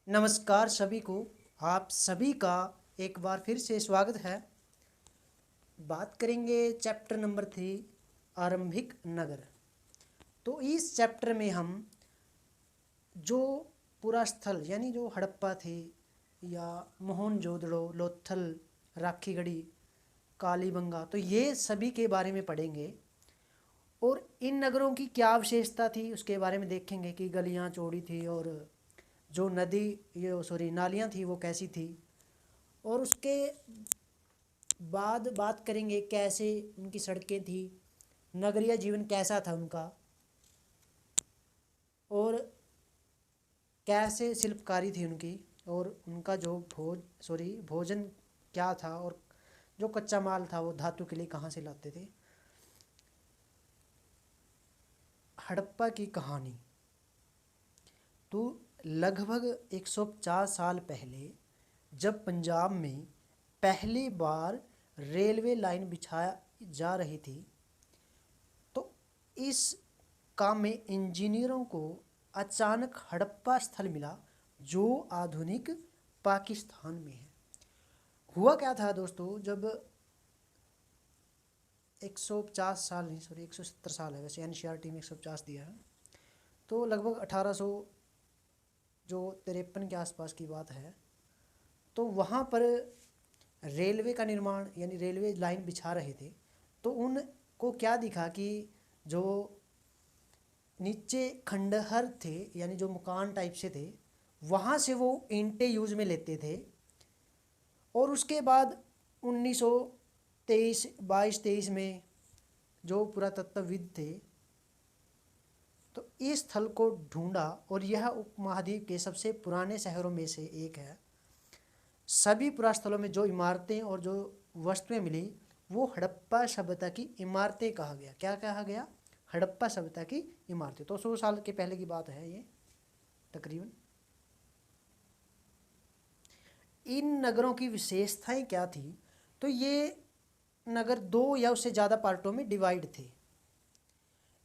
नमस्कार सभी को। आप सभी का एक बार फिर से स्वागत है। बात करेंगे चैप्टर नंबर 3 आरंभिक नगर। तो इस चैप्टर में हम जो पूरा स्थल यानी जो हड़प्पा थे या मोहनजोदड़ो, लोथल, राखीगढ़ी, कालीबंगा, तो ये सभी के बारे में पढ़ेंगे। और इन नगरों की क्या विशेषता थी उसके बारे में देखेंगे कि गलियां चौड़ी थी और जो नदी ये सॉरी नालियां थी वो कैसी थी। और उसके बाद बात करेंगे कैसे उनकी सड़कें थी, नगरीय जीवन कैसा था उनका, और कैसे शिल्पकारी थी उनकी, और उनका जो भोजन क्या था, और जो कच्चा माल था वो धातु के लिए कहाँ से लाते थे। हड़प्पा की कहानी। तो लगभग 150 साल पहले जब पंजाब में पहली बार रेलवे लाइन बिछाया जा रही थी, तो इस काम में इंजीनियरों को अचानक हड़प्पा स्थल मिला जो आधुनिक पाकिस्तान में है। हुआ क्या था दोस्तों, जब 150 साल नहीं, सॉरी 170 साल है, वैसे एनसीईआरटी में 150 दिया है, तो लगभग 1800 जो 53 के आसपास की बात है। तो वहाँ पर रेलवे का निर्माण यानी रेलवे लाइन बिछा रहे थे, तो उनको क्या दिखा कि जो नीचे खंडहर थे यानी जो मकान टाइप से थे, वहाँ से वो ईंटें यूज में लेते थे। और उसके बाद 1923 22 23 में जो पुरातत्वविद थे तो इस स्थल को ढूंढा और यह उपमहाद्वीप के सबसे पुराने शहरों में से एक है। सभी पुरास्थलों में जो इमारतें और जो वस्तुएं मिली वो हड़प्पा सभ्यता की इमारतें कहा गया। क्या कहा गया? हड़प्पा सभ्यता की इमारतें। तो 100 साल के पहले की बात है ये तकरीबन। इन नगरों की विशेषताएं क्या थी? तो ये नगर दो या उससे ज़्यादा पार्टों में डिवाइड थे।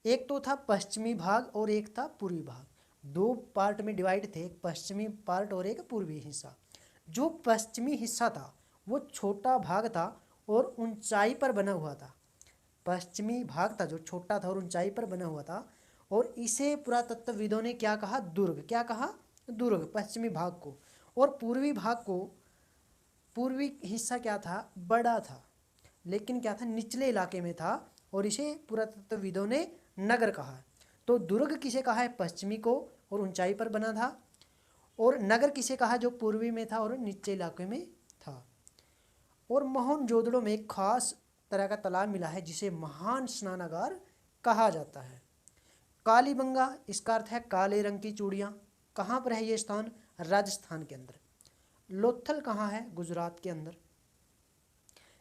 एक तो था पश्चिमी भाग और एक था पूर्वी भाग। दो पार्ट में डिवाइड थे, एक पश्चिमी पार्ट और एक पूर्वी हिस्सा। जो पश्चिमी हिस्सा था वो छोटा भाग था और ऊंचाई पर बना हुआ था। पश्चिमी भाग था जो छोटा था और ऊंचाई पर बना हुआ था, और इसे पुरातत्वविदों ने क्या कहा? दुर्ग। क्या कहा? दुर्ग, पश्चिमी भाग को। और पूर्वी भाग को, पूर्वी हिस्सा क्या था? बड़ा था, लेकिन क्या था? निचले इलाके में था, और इसे पुरातत्वविदों ने नगर कहा। तो दुर्ग किसे कहा है? पश्चिमी को, और ऊंचाई पर बना था। और नगर किसे कहा? जो पूर्वी में था और निचले इलाके में था। और मोहनजोदड़ो में एक खास तरह का तालाब मिला है जिसे महान स्नानागार कहा जाता है। कालीबंगा, इसका अर्थ है काले रंग की चूड़ियाँ। कहाँ पर है ये स्थान? राजस्थान के अंदर। लोथल कहाँ है? गुजरात के अंदर।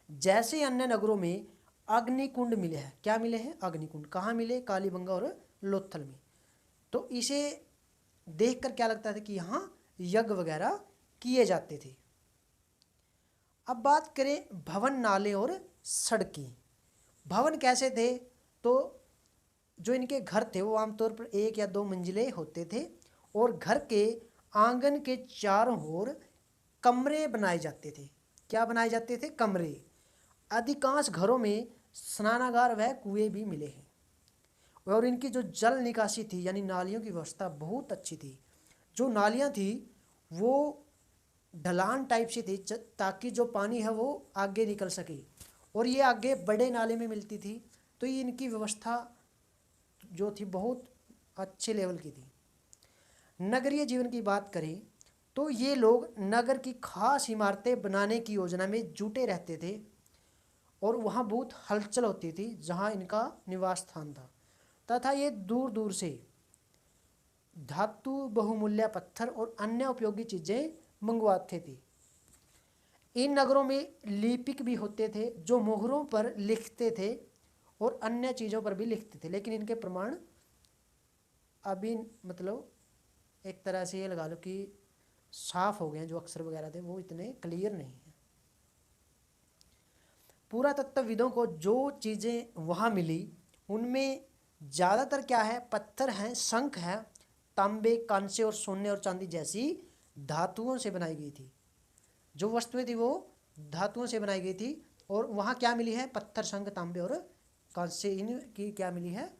जैसे अन्य नगरों में अग्निकुंड मिले हैं। क्या मिले हैं? अग्निकुंड। कहाँ मिले? कालीबंगा और लोथल में। तो इसे देखकर क्या लगता था कि यहाँ यज्ञ वगैरह किए जाते थे। अब बात करें भवन, नाले और सड़कें। भवन कैसे थे? तो जो इनके घर थे वो आमतौर पर 1 या 2 मंजिले होते थे, और घर के आंगन के चारों ओर कमरे बनाए जाते थे। क्या बनाए जाते थे? कमरे। अधिकांश घरों में स्नानागार व कुएं भी मिले हैं। और इनकी जो जल निकासी थी यानी नालियों की व्यवस्था बहुत अच्छी थी। जो नालियाँ थी वो ढलान टाइप से थी ताकि जो पानी है वो आगे निकल सके, और ये आगे बड़े नाले में मिलती थी। तो ये इनकी व्यवस्था जो थी बहुत अच्छे लेवल की थी। नगरीय जीवन की बात करें तो ये लोग नगर की खास इमारतें बनाने की योजना में जुटे रहते थे, और वहाँ बहुत हलचल होती थी जहाँ इनका निवास स्थान था। तथा ये दूर दूर से धातु, बहुमूल्य पत्थर और अन्य उपयोगी चीज़ें मंगवाते थे। इन नगरों में लिपिक भी होते थे जो मोहरों पर लिखते थे और अन्य चीज़ों पर भी लिखते थे, लेकिन इनके प्रमाण अभी मतलब एक तरह से ये लगा लो कि साफ हो गए हैं। जो अक्षर वगैरह थे वो इतने क्लियर नहीं है। पुरातत्वविदों को जो चीज़ें वहाँ मिली उनमें ज़्यादातर क्या है? पत्थर हैं, शंख है, तांबे, कांसे और सोने और चांदी जैसी धातुओं से बनाई गई थी। जो वस्तुएं थी वो धातुओं से बनाई गई थी। और वहाँ क्या मिली है? पत्थर, शंख, तांबे और कांस्य, इनकी क्या मिली है?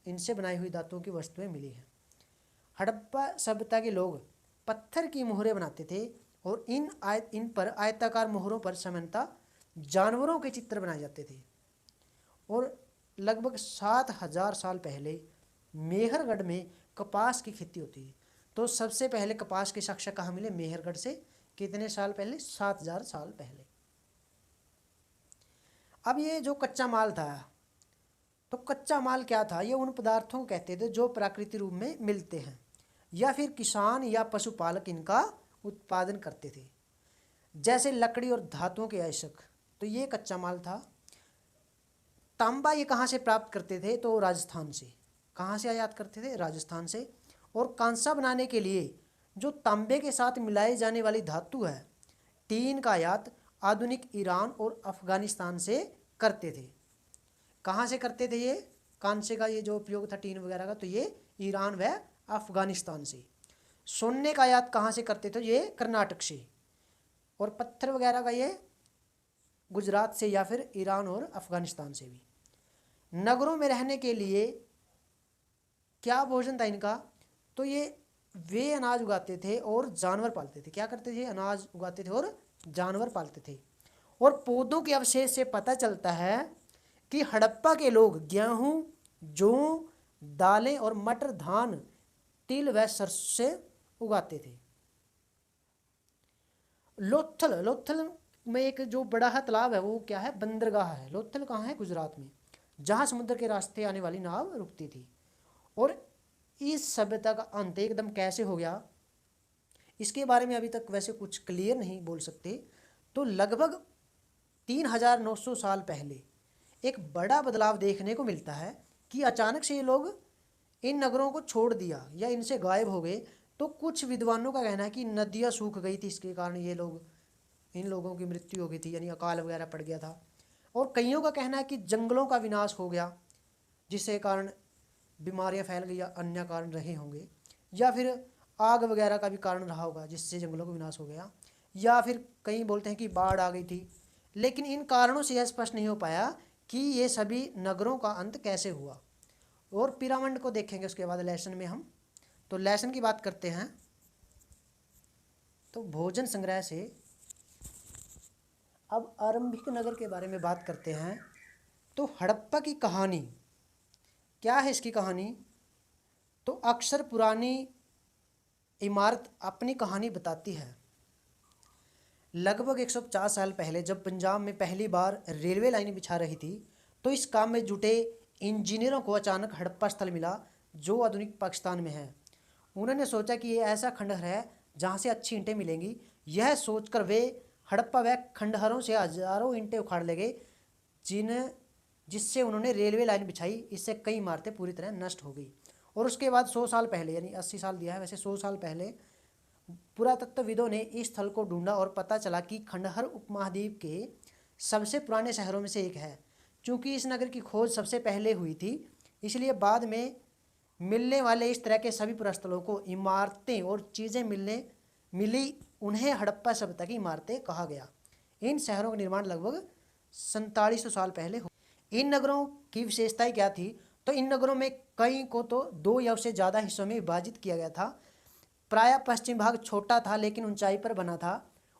इनसे बनाई हुई धातुओं की वस्तुएं मिली है। हड़प्पा सभ्यता के लोग पत्थर की मोहरें बनाते थे और इन पर आयताकार मोहरों पर सामान्यतः जानवरों के चित्र बनाए जाते थे। और लगभग 7,000 साल पहले मेहरगढ़ में कपास की खेती होती है। तो सबसे पहले कपास के साक्ष्य कहाँ मिले? मेहरगढ़ से। कितने साल पहले? 7,000 साल पहले। अब ये जो कच्चा माल था, तो कच्चा माल क्या था? ये उन पदार्थों को कहते थे जो प्राकृतिक रूप में मिलते हैं या फिर किसान या पशुपालक इनका उत्पादन करते थे, जैसे लकड़ी और धातुओं के अयस्क। तो ये कच्चा माल था। तांबा ये कहाँ से प्राप्त करते थे? तो राजस्थान से। कहाँ से आयात करते थे? राजस्थान से। और कांसा बनाने के लिए जो तांबे के साथ मिलाई जाने वाली धातु है, टीन का आयात आधुनिक ईरान और अफगानिस्तान से करते थे। कहाँ से करते थे ये कांसे का, ये जो उपयोग था टीन वगैरह का? तो ये ईरान व अफगानिस्तान से। सोने का आयात कहाँ से करते थे? ये कर्नाटक से। और पत्थर वगैरह का ये गुजरात से या फिर ईरान और अफगानिस्तान से भी। नगरों में रहने के लिए क्या भोजन था इनका? तो ये वे अनाज उगाते थे और जानवर पालते थे। क्या करते थे? अनाज उगाते थे और जानवर पालते थे। और पौधों के अवशेष से पता चलता है कि हड़प्पा के लोग गेहूं, जौ, दालें और मटर, धान, तिल व सरसों से उगाते थे। लोथल में एक जो बड़ा है तालाब है, वो क्या है? बंदरगाह है। लोथल कहाँ है? गुजरात में, जहाँ समुद्र के रास्ते आने वाली नाव रुकती थी। और इस सभ्यता का अंत एकदम कैसे हो गया, इसके बारे में अभी तक वैसे कुछ क्लियर नहीं बोल सकते। तो लगभग 3,900 साल पहले एक बड़ा बदलाव देखने को मिलता है कि अचानक से ये लोग इन नगरों को छोड़ दिया या इनसे गायब हो गए। तो कुछ विद्वानों का कहना है कि नदियाँ सूख गई थी, इसके कारण ये लोग, इन लोगों की मृत्यु हो गई थी, यानी अकाल वगैरह पड़ गया था। और कईयों का कहना है कि जंगलों का विनाश हो गया, जिसके कारण बीमारियां फैल गई या अन्य कारण रहे होंगे, या फिर आग वगैरह का भी कारण रहा होगा जिससे जंगलों का विनाश हो गया, या फिर कई बोलते हैं कि बाढ़ आ गई थी। लेकिन इन कारणों से यह स्पष्ट नहीं हो पाया कि ये सभी नगरों का अंत कैसे हुआ। और पिरामिड को देखेंगे उसके बाद लेसन में हम। तो लेसन की बात करते हैं। तो भोजन संग्रह से अब आरंभिक नगर के बारे में बात करते हैं। तो हड़प्पा की कहानी क्या है? इसकी कहानी तो अक्सर पुरानी इमारत अपनी कहानी बताती है। लगभग 150 साल पहले जब पंजाब में पहली बार रेलवे लाइन बिछा रही थी, तो इस काम में जुटे इंजीनियरों को अचानक हड़प्पा स्थल मिला जो आधुनिक पाकिस्तान में है। उन्होंने सोचा कि ये ऐसा खंडहर है जहाँ से अच्छी ईंटें मिलेंगी। यह सोचकर वे हड़प्पा व खंडहरों से हजारों ईंटें उखाड़ ले गए, जिससे उन्होंने रेलवे लाइन बिछाई। इससे कई इमारतें पूरी तरह नष्ट हो गई। और उसके बाद 100 साल पहले, यानी 80 साल दिया है वैसे, 100 साल पहले पुरातत्वविदों ने इस स्थल को ढूंढा और पता चला कि खंडहर उपमहाद्वीप के सबसे पुराने शहरों में से एक है। चूँकि इस नगर की खोज सबसे पहले हुई थी, इसलिए बाद में मिलने वाले इस तरह के सभी पुरास्थलों को इमारतें और चीज़ें मिली उन्हें हड़प्पा सभ्यता की इमारतें कहा गया। इन शहरों का निर्माण लगभग 4700 साल पहले हो। इन नगरों की विशेषताएं क्या थी? तो इन नगरों में कई को तो 2 या उससे ज़्यादा हिस्सों में विभाजित किया गया था। प्रायः पश्चिम भाग छोटा था लेकिन ऊंचाई पर बना था,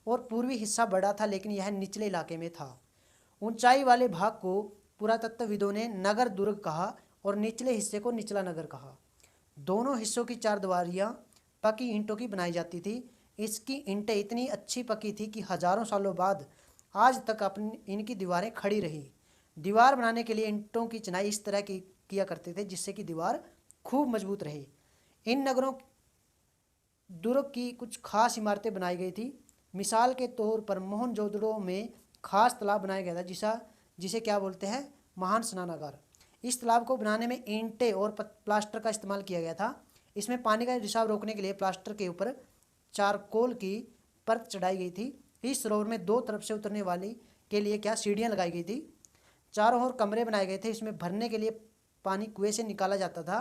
और पूर्वी हिस्सा बड़ा था लेकिन यह निचले इलाके में था। ऊंचाई वाले भाग को पुरातत्वविदों ने नगर दुर्ग कहा और निचले हिस्से को निचला नगर कहा। दोनों हिस्सों की चारदीवारियाँ पकी ईंटों की बनाई जाती थी। इसकी ईंटें इतनी अच्छी पकी थी कि हजारों सालों बाद आज तक अपनी इनकी दीवारें खड़ी रही। दीवार बनाने के लिए ईंटों की चिनाई इस तरह की किया करते थे जिससे कि दीवार खूब मजबूत रहे। इन नगरों दुर्ग की कुछ खास इमारतें बनाई गई थी। मिसाल के तौर पर मोहनजोदड़ो में खास तालाब बनाया गया था जिसे क्या बोलते हैं? महान स्नानागार। इस तालाब को बनाने में ईंटें और प्लास्टर का इस्तेमाल किया गया था। इसमें पानी का रिसाव रोकने के लिए प्लास्टर के ऊपर चारकोल की परत चढ़ाई गई थी। इस सरोवर में 2 तरफ से उतरने वाली के लिए क्या सीढ़ियाँ लगाई गई थी। चारों ओर कमरे बनाए गए थे। इसमें भरने के लिए पानी कुएं से निकाला जाता था।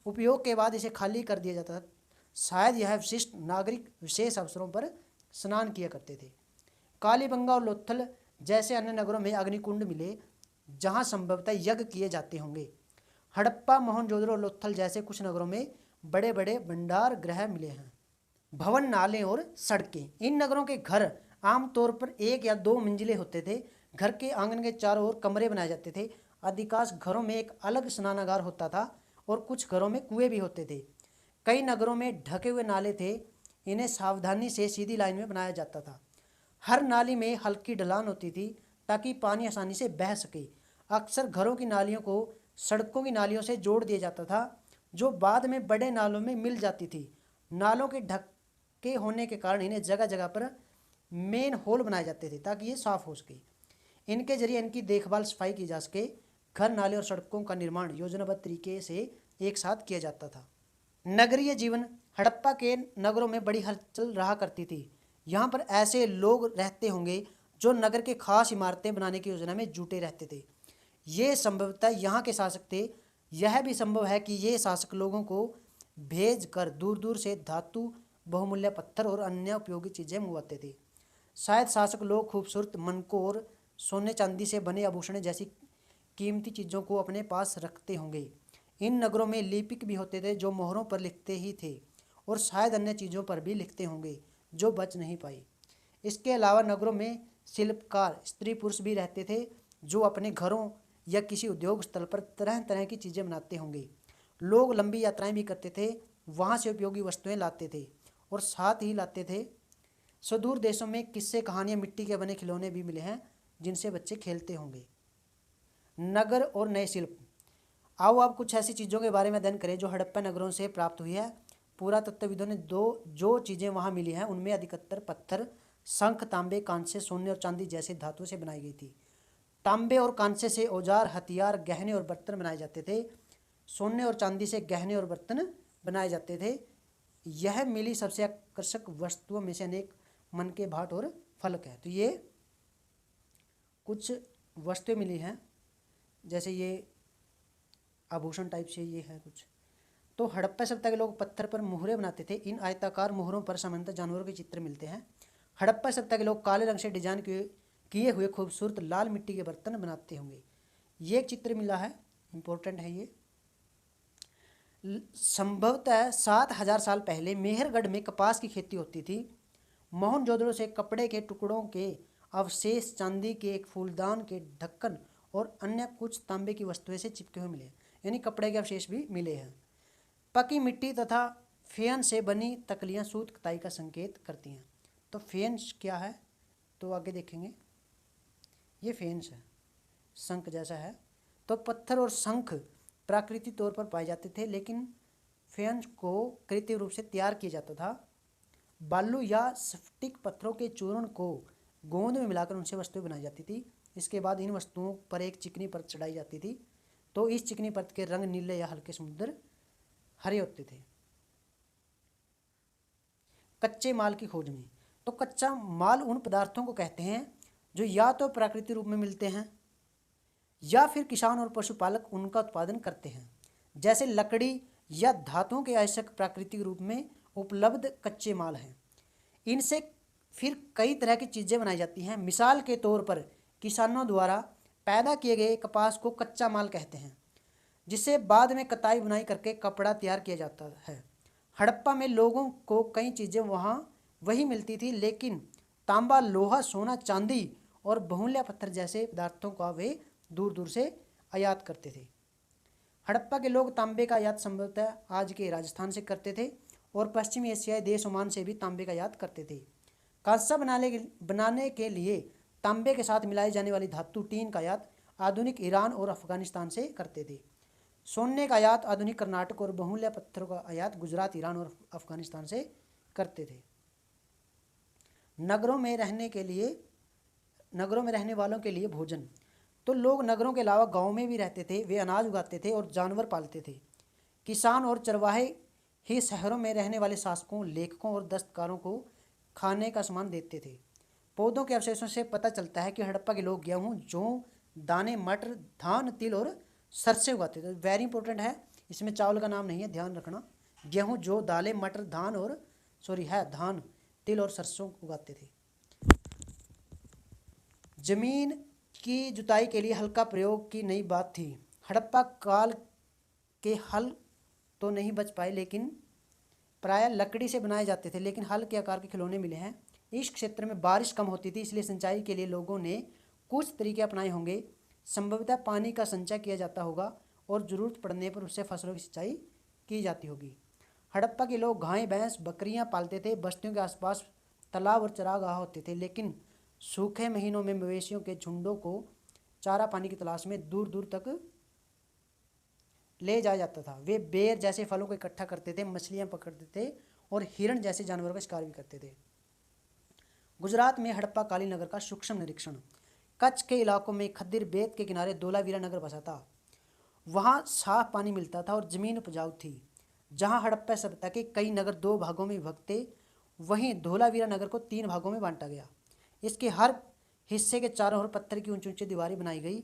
उपयोग के बाद इसे खाली कर दिया जाता था। शायद यह विशिष्ट नागरिक विशेष अवसरों पर स्नान किया करते थे। कालीबंगा और लोथल जैसे अन्य नगरों में अग्निकुंड मिले जहां संभवतः यज्ञ किए जाते होंगे। हड़प्पा, मोहनजोदड़ो और लोथल जैसे कुछ नगरों में बड़े बड़े भंडार गृह मिले हैं। भवन, नाले और सड़कें। इन नगरों के घर आमतौर पर 1 या 2 मंजिले होते थे। घर के आंगन के चारों ओर कमरे बनाए जाते थे। अधिकांश घरों में एक अलग स्नानागार होता था और कुछ घरों में कुएं भी होते थे। कई नगरों में ढके हुए नाले थे, इन्हें सावधानी से सीधी लाइन में बनाया जाता था। हर नाली में हल्की ढलान होती थी ताकि पानी आसानी से बह सके। अक्सर घरों की नालियों को सड़कों की नालियों से जोड़ दिया जाता था, जो बाद में बड़े नालों में मिल जाती थी। नालों के ढके होने के कारण इन्हें जगह जगह पर मेन होल बनाए जाते थे ताकि ये साफ हो सके। इनके जरिए इनकी देखभाल, सफाई की जा सके। घर, नाले और सड़कों का निर्माण योजनाबद्ध तरीके से एक साथ किया जाता था। नगरीय जीवन। हड़प्पा के नगरों में बड़ी हलचल रहा करती थी। यहाँ पर ऐसे लोग रहते होंगे जो नगर के खास इमारतें बनाने की योजना में जुटे रहते थे। ये संभवतः यहाँ के शासक थे। यह भी संभव है कि ये शासक लोगों को भेज कर दूर दूर से धातु, बहुमूल्य पत्थर और अन्य उपयोगी चीज़ें मंगवाते थे। शायद शासक लोग खूबसूरत मनकों और सोने चांदी से बने आभूषण जैसी कीमती चीज़ों को अपने पास रखते होंगे। इन नगरों में लिपिक भी होते थे जो मोहरों पर लिखते ही थे और शायद अन्य चीज़ों पर भी लिखते होंगे जो बच नहीं पाई। इसके अलावा नगरों में शिल्पकार, स्त्री पुरुष भी रहते थे जो अपने घरों या किसी उद्योग स्थल पर तरह तरह की चीज़ें बनाते होंगे। लोग लंबी यात्राएं भी करते थे, वहाँ से उपयोगी वस्तुएं लाते थे और साथ ही लाते थे। सुदूर देशों में किस्से, कहानियाँ, मिट्टी के बने खिलौने भी मिले हैं जिनसे बच्चे खेलते होंगे। नगर और नए शिल्प। आओ आप कुछ ऐसी चीज़ों के बारे में अध्ययन करें जो हड़प्पा नगरों से प्राप्त हुई है। पुरातत्वविदों ने जो चीज़ें वहाँ मिली हैं उनमें अधिकतर पत्थर, शंख, तांबे, कांसे, सोने और चांदी जैसे धातुओं से बनाई गई थी। तांबे और कांसे से औजार, हथियार, गहने और बर्तन बनाए जाते थे। सोने और चांदी से गहने और बर्तन बनाए जाते थे। यह मिली सबसे आकर्षक वस्तुओं में से अनेक मन के भाट और फलक है। तो ये कुछ वस्तुएं मिली हैं, जैसे ये आभूषण टाइप से ये है कुछ। तो हड़प्पा सभ्यता के लोग पत्थर पर मुहरें बनाते थे। इन आयताकार मुहरों पर सामान्यतः जानवरों के चित्र मिलते हैं। हड़प्पा सभ्यता के लोग काले रंग से डिजाइन किए हुए खूबसूरत लाल मिट्टी के बर्तन बनाते होंगे। ये एक चित्र मिला है, इंपॉर्टेंट है ये। संभवतः 7000 साल पहले मेहरगढ़ में कपास की खेती होती थी। मोहनजोदड़ो से कपड़े के टुकड़ों के अवशेष, चांदी के एक फूलदान के ढक्कन और अन्य कुछ तांबे की वस्तुएं से चिपके हुए मिले, यानी कपड़े के अवशेष भी मिले हैं। पकी मिट्टी तथा फेन से बनी तकलियां सूत कताई का संकेत करती हैं। तो फेंस क्या है तो आगे देखेंगे। ये फेंस है, शंख जैसा है। तो पत्थर और शंख प्राकृतिक तौर पर पाए जाते थे, लेकिन फेंस को कृत्रिम रूप से तैयार किया जाता था। बालू या स्फटिक पत्थरों के चूर्ण को गोंद में मिलाकर उनसे वस्तुएं बनाई जाती थी। इसके बाद इन वस्तुओं पर एक चिकनी परत चढ़ाई जाती थी। तो इस चिकनी परत के रंग नीले या हल्के समुद्र हरे होते थे। कच्चे माल की खोज में। तो कच्चा माल उन पदार्थों को कहते हैं जो या तो प्राकृतिक रूप में मिलते हैं या फिर किसान और पशुपालक उनका उत्पादन करते हैं। जैसे लकड़ी या धातुओं के आवश्यक प्राकृतिक रूप में उपलब्ध कच्चे माल हैं। इनसे फिर कई तरह की चीज़ें बनाई जाती हैं। मिसाल के तौर पर किसानों द्वारा पैदा किए गए कपास को कच्चा माल कहते हैं, जिसे बाद में कताई बुनाई करके कपड़ा तैयार किया जाता है। हड़प्पा में लोगों को कई चीज़ें वहाँ वही मिलती थी, लेकिन तांबा, लोहा, सोना, चांदी और बहुमूल्य पत्थर जैसे पदार्थों का वे दूर दूर से आयात करते थे। हड़प्पा के लोग तांबे का आयात संभवतः आज के राजस्थान से करते थे और पश्चिमी एशियाई देश ओमान से भी तांबे का आयात करते थे। कांसा बनाने के लिए तांबे के साथ मिलाई जाने वाली धातु टीन का आयात आधुनिक ईरान और अफगानिस्तान से करते थे। सोने का आयात आधुनिक कर्नाटक और बहुमूल्य पत्थरों का आयात गुजरात, ईरान और अफगानिस्तान से करते थे। नगरों में रहने वालों के लिए भोजन। तो लोग नगरों के अलावा गाँव में भी रहते थे। वे अनाज उगाते थे और जानवर पालते थे। किसान और चरवाहे ही शहरों में रहने वाले शासकों, लेखकों और दस्तकारों को खाने का सामान देते थे। पौधों के अवशेषों से पता चलता है कि हड़प्पा के लोग गेहूँ, जौ, दाने, मटर, धान, तिल और सरसों उगाते थे। वेरी इंपॉर्टेंट है, इसमें चावल का नाम नहीं है, ध्यान रखना। गेहूँ, जौ, दालें, मटर, धान, तिल और सरसों उगाते थे। जमीन की जुताई के लिए हल का प्रयोग की नई बात थी। हड़प्पा काल के हल तो नहीं बच पाए, लेकिन प्रायः लकड़ी से बनाए जाते थे, लेकिन हल के आकार के खिलौने मिले हैं। इस क्षेत्र में बारिश कम होती थी, इसलिए सिंचाई के लिए लोगों ने कुछ तरीके अपनाए होंगे। संभवतः पानी का संचय किया जाता होगा और ज़रूरत पड़ने पर उससे फसलों की सिंचाई की जाती होगी। हड़प्पा के लोग गाय, भैंस, बकरियां पालते थे। बस्तियों के आसपास तालाब और चरागाह होते थे, लेकिन सूखे महीनों में मवेशियों के झुंडों को चारा पानी की तलाश में दूर दूर तक ले जाया जाता था। वे बेर जैसे फलों को इकट्ठा करते थे, मछलियां पकड़ते थे और हिरण जैसे जानवरों का शिकार भी करते थे। गुजरात में हड़प्पा कालीन नगर का सूक्ष्म निरीक्षण। कच्छ के इलाकों में खद्दिर बेत के किनारे धोलावीरा नगर बसा था। वहाँ साफ पानी मिलता था और ज़मीन उपजाऊ थी। जहाँ हड़प्पा सभ्यता के कई नगर 2 भागों में विभक्त थे, वहीं धोलावीरा नगर को 3 भागों में बांटा गया। इसके हर हिस्से के चारों ओर पत्थर की ऊंची ऊंची दीवारें बनाई गई।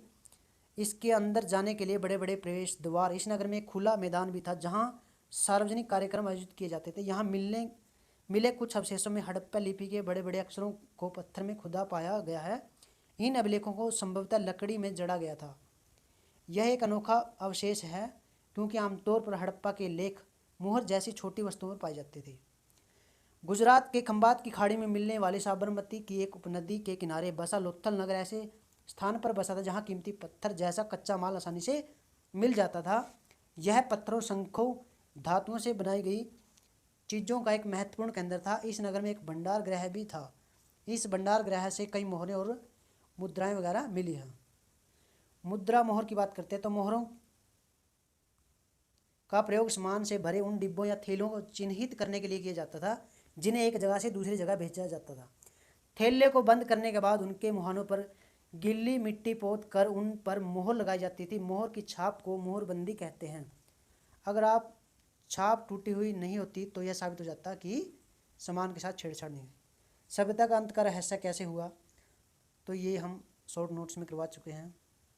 इसके अंदर जाने के लिए बड़े बड़े प्रवेश द्वार। इस नगर में एक खुला मैदान भी था जहाँ सार्वजनिक कार्यक्रम आयोजित किए जाते थे। यहाँ मिले कुछ अवशेषों में हड़प्पा लिपि के बड़े बड़े अक्षरों को पत्थर में खुदा पाया गया है। इन अभिलेखों को संभवतः लकड़ी में जड़ा गया था। यह एक अनोखा अवशेष है क्योंकि आमतौर पर हड़प्पा के लेख मुहर जैसी छोटी वस्तुओं पर पाए जाते थे। गुजरात के खंबात की खाड़ी में मिलने वाली साबरमती की एक उपनदी के किनारे बसा लोथल नगर ऐसे स्थान पर बसा था जहाँ कीमती पत्थर जैसा कच्चा माल आसानी से मिल जाता था। यह पत्थरों, शंखों, धातुओं से बनाई गई चीज़ों का एक महत्वपूर्ण केंद्र था। इस नगर में एक भंडार गृह भी था। इस भंडार गृह से कई मोहरें और मुद्राएं वगैरह मिली हैं। मुद्रा मोहर की बात करते हैं तो मोहरों का प्रयोग सामान से भरे उन डिब्बों या थैलों को चिन्हित करने के लिए किया जाता था जिन्हें एक जगह से दूसरी जगह भेजा जाता था। थैले को बंद करने के बाद उनके मुहानों पर गिल्ली मिट्टी पोत कर उन पर मोहर लगाई जाती थी। मोहर की छाप को मोहरबंदी कहते हैं। अगर आप छाप टूटी हुई नहीं होती तो यह साबित हो जाता कि सामान के साथ छेड़छाड़ नहीं हुई। सभ्यता का अंत का रहस्य कैसे हुआ, तो ये हम शॉर्ट नोट्स में करवा चुके हैं।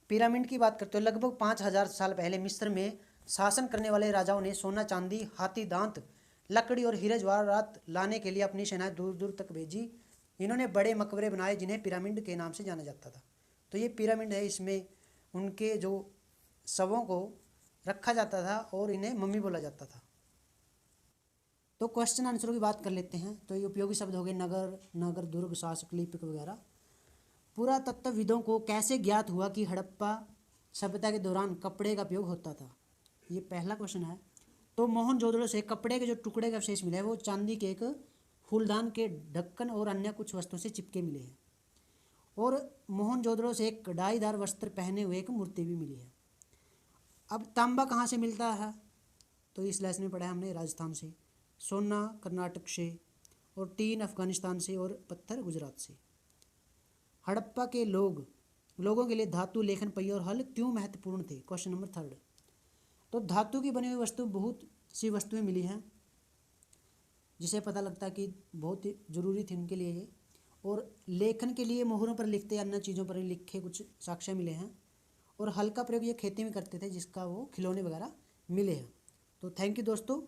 पिरामिड की बात करते हो, लगभग 5000 साल पहले मिस्र में शासन करने वाले राजाओं ने सोना, चांदी, हाथी दांत, लकड़ी और हीरे जवाहरात लाने के लिए अपनी सेनाएं दूर दूर तक भेजी। इन्होंने बड़े मकबरे बनाए जिन्हें पिरामिड के नाम से जाना जाता था। तो ये पिरामिड है, इसमें उनके जो शवों को रखा जाता था और इन्हें मम्मी बोला जाता था। तो क्वेश्चन आंसरों की बात कर लेते हैं। तो ये उपयोगी शब्द हो गए नगर, दुर्ग, शासक, लिपिक वगैरह। पुरातत्वविदों को कैसे ज्ञात हुआ कि हड़प्पा सभ्यता के दौरान कपड़े का उपयोग होता था, ये पहला क्वेश्चन है। तो मोहनजोदड़ो से कपड़े के जो टुकड़े का अवशेष मिले हैं वो चांदी के एक फूलदान के ढक्कन और अन्य कुछ वस्तुओं से चिपके मिले हैं। और मोहनजोदड़ो से एक कढ़ाईदार वस्त्र पहने हुए एक मूर्ति भी मिली है। अब तांबा कहाँ से मिलता है, तो इस लेसन में पढ़ा है हमने राजस्थान से, सोना कर्नाटक से, और टीन अफगानिस्तान से, और पत्थर गुजरात से। हड़प्पा के लोगों के लिए धातु, लेखन पहिए और हल क्यों महत्वपूर्ण थे, क्वेश्चन नंबर 3। तो धातु की बनी हुई वस्तु बहुत सी वस्तुएं मिली हैं जिसे पता लगता है कि बहुत ही ज़रूरी थी उनके लिए ये। और लेखन के लिए मोहरों पर लिखते, अन्य चीज़ों पर लिखे कुछ साक्ष्य मिले हैं। और हल का प्रयोग ये खेती में करते थे जिसका वो खिलौने वगैरह मिले हैं। तो थैंक यू दोस्तों।